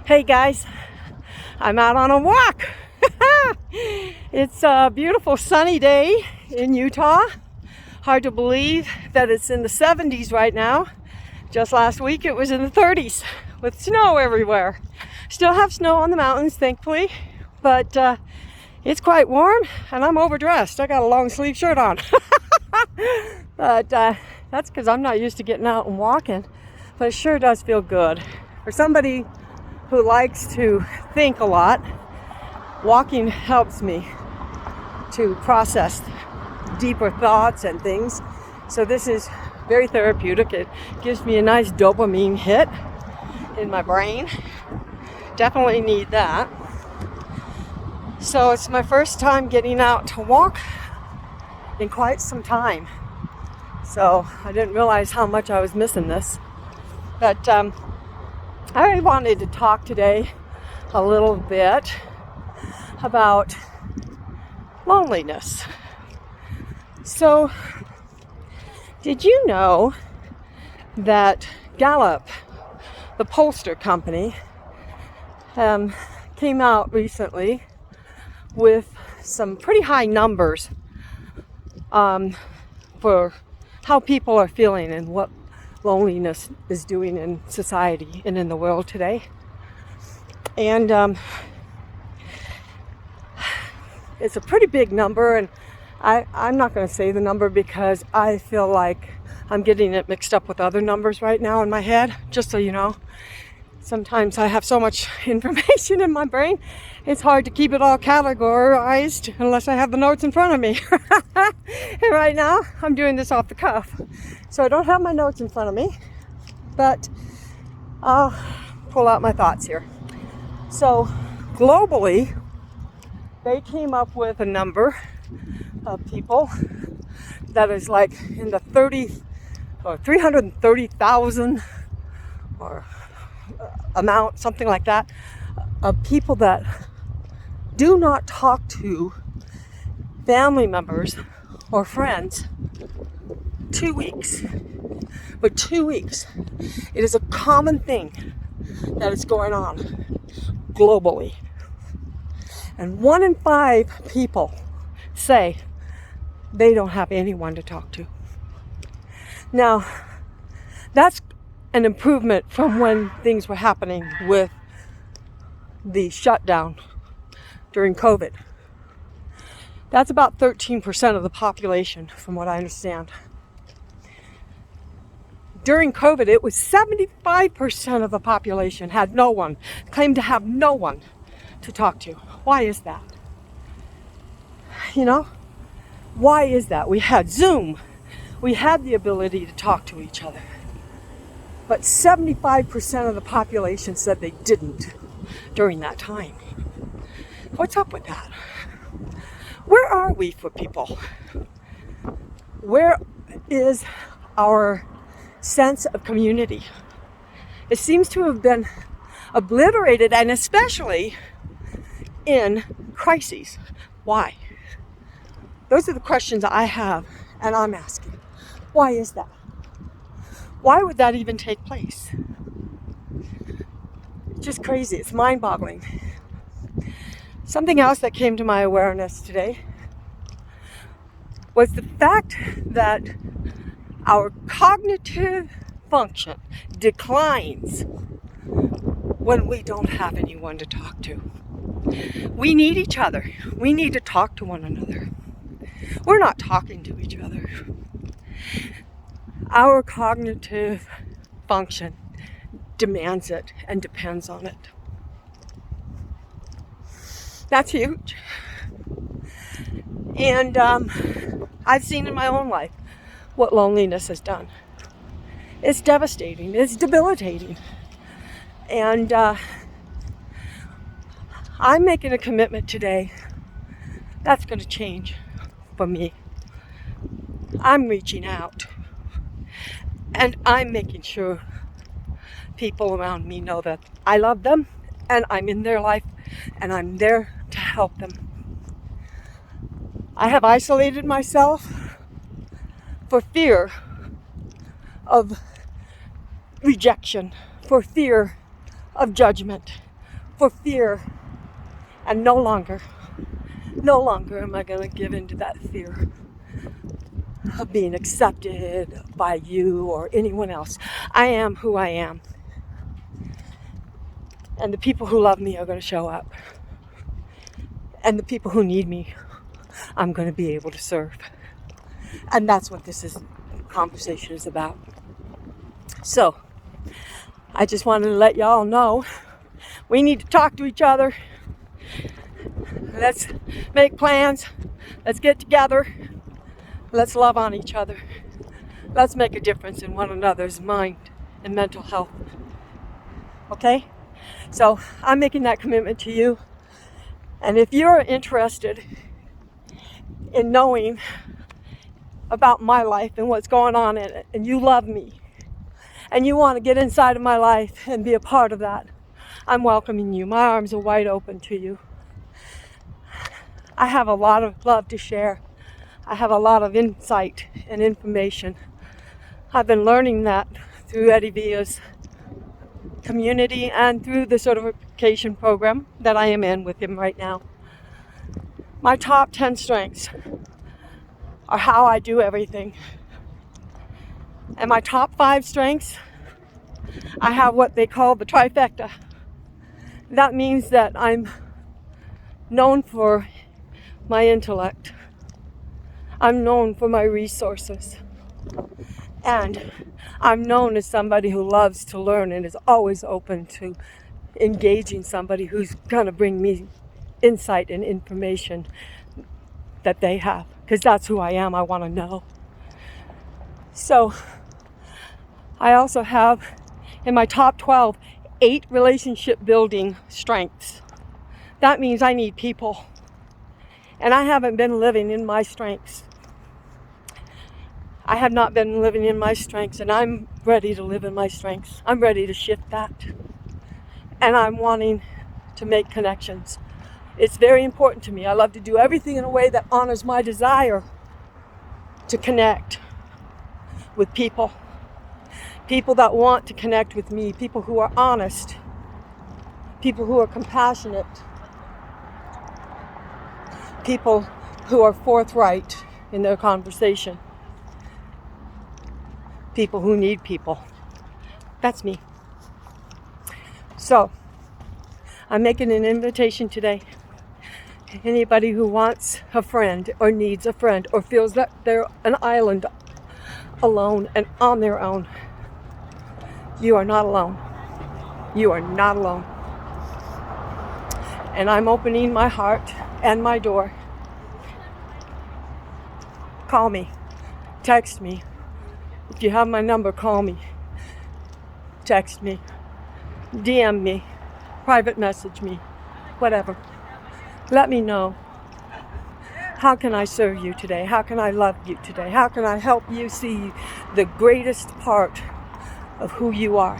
Hey guys, I'm out on a walk. It's a beautiful sunny day in Utah. Hard to believe that it's in the 70s right now. Just last week it was in the 30s with snow everywhere. Still have snow on the mountains, thankfully, but it's quite warm and I'm overdressed. I got a long sleeve shirt on. But that's because I'm not used to getting out and walking, but it sure does feel good. For somebody who likes to think a lot, walking helps me to process deeper thoughts and things. So this is very therapeutic. It gives me a nice dopamine hit in my brain. Definitely need that. So it's my first time getting out to walk in quite some time. So I didn't realize how much I was missing this. But I wanted to talk today a little bit about loneliness. So, did you know that Gallup, the pollster company, came out recently with some pretty high numbers for how people are feeling and what loneliness is doing in society and in the world today. And it's a pretty big number, and I'm not going to say the number because I feel like I'm getting it mixed up with other numbers right now in my head, just so you know. Sometimes I have so much information in my brain, it's hard to keep it all categorized unless I have the notes in front of me. And right now, I'm doing this off the cuff. So I don't have my notes in front of me, but I'll pull out my thoughts here. So globally, they came up with a number of people that is like in the 330,000 or amount, something like that, of people that do not talk to family members or friends 2 weeks. For 2 weeks, it is a common thing that is going on globally. And 1 in 5 people say they don't have anyone to talk to. Now, that's an improvement from when things were happening with the shutdown during COVID. That's about 13% of the population, from what I understand. During COVID, it was 75% of the population claimed to have no one to talk to. Why is that? You know, why is that? We had Zoom. We had the ability to talk to each other. But 75% of the population said they didn't during that time. What's up with that? Where are we for people? Where is our sense of community? It seems to have been obliterated, and especially in crises. Why? Those are the questions I have, and I'm asking. Why is that? Why would that even take place? It's just crazy. It's mind-boggling. Something else that came to my awareness today was the fact that our cognitive function declines when we don't have anyone to talk to. We need each other. We need to talk to one another. We're not talking to each other. Our cognitive function demands it and depends on it. That's huge. And I've seen in my own life what loneliness has done. It's devastating. It's debilitating. And I'm making a commitment today. That's going to change for me. I'm reaching out. And I'm making sure people around me know that I love them and I'm in their life and I'm there to help them. I have isolated myself for fear of rejection, for fear of judgment, for fear. And no longer am I going to give in to that fear of being accepted by you or anyone else. I am who I am. And the people who love me are going to show up. And the people who need me, I'm going to be able to serve. And that's what this conversation is about. So, I just wanted to let y'all know we need to talk to each other. Let's make plans. Let's get together. Let's love on each other. Let's make a difference in one another's mind and mental health. Okay? So I'm making that commitment to you. And if you're interested in knowing about my life and what's going on in it, and you love me, and you want to get inside of my life and be a part of that, I'm welcoming you. My arms are wide open to you. I have a lot of love to share. I have a lot of insight and information. I've been learning that through Eddie Villa's community and through the certification program that I am in with him right now. My top 10 strengths are how I do everything. And my top 5 strengths, I have what they call the trifecta. That means that I'm known for my intellect. I'm known for my resources. And I'm known as somebody who loves to learn and is always open to engaging somebody who's going to bring me insight and information that they have. Because that's who I am. I want to know. So, I also have in my top 12, 8 relationship building strengths. That means I need people. And I haven't been living in my strengths. I have not been living in my strengths, and I'm ready to live in my strengths. I'm ready to shift that. And I'm wanting to make connections. It's very important to me. I love to do everything in a way that honors my desire to connect with people. People that want to connect with me. People who are honest. People who are compassionate. People who are forthright in their conversation. People who need people. That's me. So, I'm making an invitation today. Anybody who wants a friend or needs a friend or feels that they're an island alone and on their own, you are not alone. You are not alone. And I'm opening my heart and my door. Call me. Text me. If you have my number, call me. Text me. DM me. Private message me. Whatever. Let me know. How can I serve you today? How can I love you today? How can I help you see the greatest part of who you are?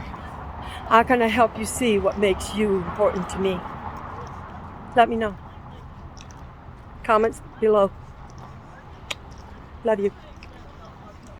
How can I help you see what makes you important to me? Let me know. Comments below. Love you.